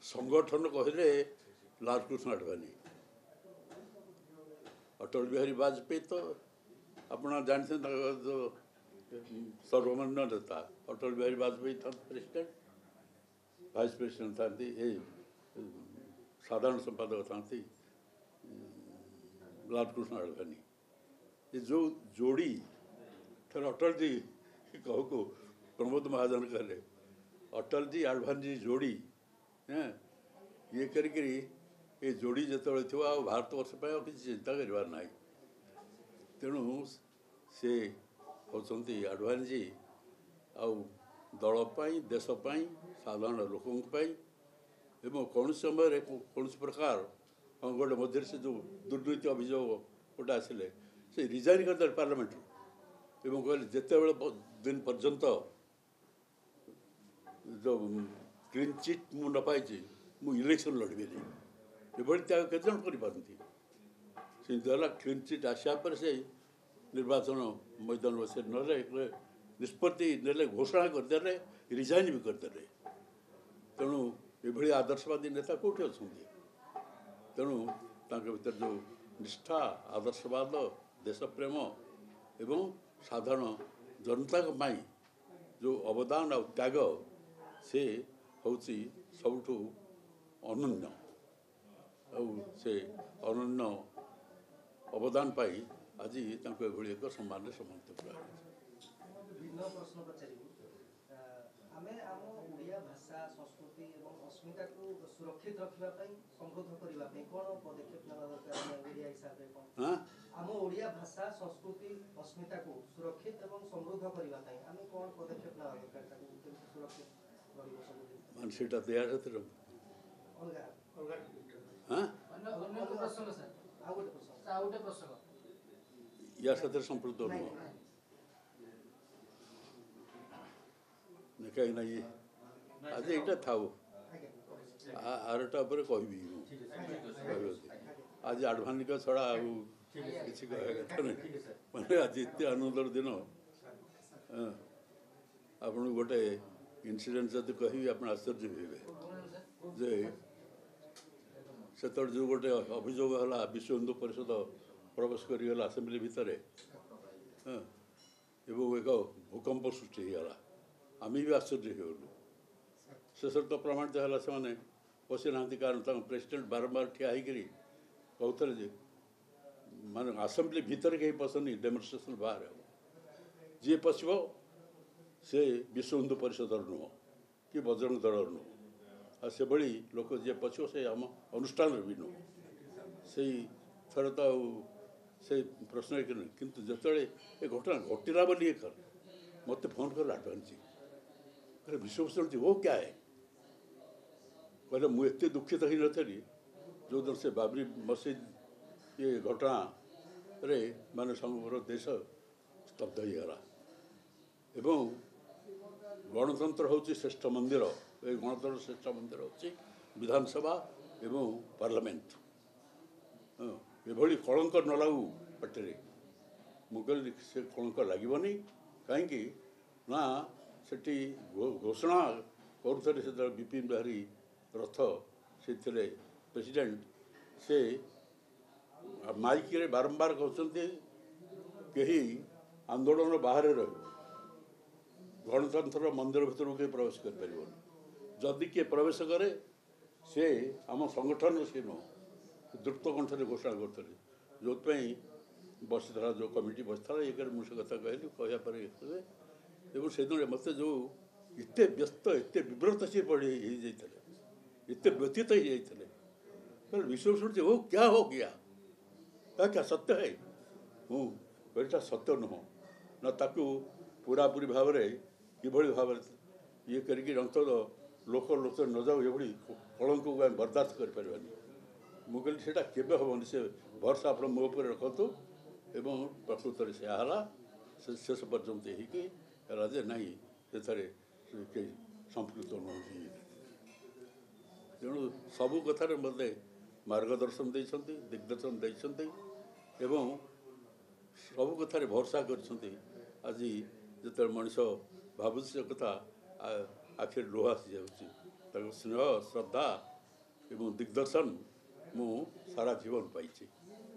संगठन कहले लालकृष्ण आडवाणी अटल बिहारी वाजपेयी तो अपना जानते जो सर्वमान्य नेता अटल बिहारी वाजपेयी था प्रेसिडेंट वाइस प्रेसिडेंट था साधारण संपादक था लालकृष्ण आडवाणी ये जो जोड़ी फिर अटल जी कहो को प्रमोद महाजन कहले अटल जी आडवाणी जी जोड़ी हैं ये करी ये जोड़ी जो थो भारत वर्ष पर किसी चिंता करार ना तेणु से होती आडवाणी जी आउ दलपाई देशपाई साधारण लोकों कौन समय कौन प्रकार गोटे मध्य से जो दुर्नीति अभियोग गोटे आसिले से रिजाइन करदे पार्लियामेंट कहले जिते दिन पर्यंत जो क्लीन चिट मु न पाई मु इलेक्शन लड़बी ये त्याग केत कर क्लीन चिट आसा पर से निर्वाचन मैदान बस ना निष्पत्ति ने घोषणा करदे रिजाइन भी करदे तेणु ये आदर्शवादी नेता कौटी अच्छा तेणु भीतर जो निष्ठा आदर्शवाद देशप्रेम एवं साधारण जनता जो अवदान और त्याग से हूँ सबुठ अनन्य से अनन्य अवदान पाई आज एक सम्मान सम्मानित करा प्रश्न पचारू आम ओडिया भाषा संस्कृति और अस्मिता को सुरक्षित रखापी समृद्ध करने कौन पदक्षेप ना दरकार ओडिया हिसाब से कौन आम ओडिया भाषा संस्कृति अस्मिता को सुरक्षित और समृद्ध करने आम कौन पदक्षेप ना दरकार सुरक्षित मानसिकता तैयार है या साथ संपृक्त नुह कहीं ना ये आज यहाँ था आरटा कह आज आडवाणी का छड़ा किसी कथा नहीं मैंने आज इतने आनंदर दिन आपन गोटे इनसीडेंट जब कह आप आश्चर्य हे से जो गोटे अभियोग है विश्व हिंदू परिषद प्रवेश कर आसेम्बली भितर एवं एक भूकंप सृष्टि होगा आम भी आश्चर्य होलु शेष तो प्रमाणित है से पशि ना कारण प्रेसिडेंट बारंबार ठिया कहते मान आसेम्बली भितर कहीं पसंद डेमोन्स्ट्रेशन बाहर जी पशब से विश्व हिंदू परिषद नुह कि बजरंग दल नुह से भाई लोक जी पशब से आम अनुष्ठान भी नुह से थर तो से प्रश्न किंतु जिते ये घटना घटला बोली मत फोन कर आडवाणी जी अरे विश्वभूषण जी वो क्या है कहले मुझे दुखित ही नी जो दिन से बाबरी मस्जिद ये घटना रे माने समग्र देश स्तब्ध होगा एवं गणतंत्र हूँ श्रेष्ठ मंदिर ये गणतंत्र श्रेष्ठ मंदिर हूँ विधानसभा एवं पार्लियामेंट ये कलंक न लागू पार्टी मुझे से कलंक लगे कहीं ना सेठी घोषणा करुले से विपिन बिहारी रथ से प्रेसिडेंट से माइक रे बारंबार कहते कहीं आंदोलन बाहर रह गणतंत्र मंदिर भर के प्रवेश कर जदि किए प्रवेश करे से आम संगठन से नुह द्रुत कंठे घोषणा करते जो बसता जो कमिटी बसता ये मुझे कथा कहली कहपर से दिन मत जो इतने व्यस्त एत विव्रत से पड़े इतने व्यतीत हो जाते विश्वभूषण जी वो क्या हो गया क्या सत्य है हूँ कहता सत्य नुह ना ताकू पूरा पूरी भाव कि भाव ये करके अंत लोक लोक न जाऊ ये कलंक को आम बर्दाश्त कर मुझे से हेनी से भरसा आप मो पर रखतु एवं प्रकृत में से शेष पर्यंत होजे ना से संपृक्त नुहति तेणु सबू कथार मत मार्गदर्शन देते दिग्दर्शन देते सबू कथार भरसा कर आज जो मनीष भावुँ से कथा आखिर लुह आसी जा स्नेह श्रद्धा ଏବଂ ଦିଗ୍ଦର୍ଶନ ମୁଁ ସାରା ଜୀବନ ପାଇଛି।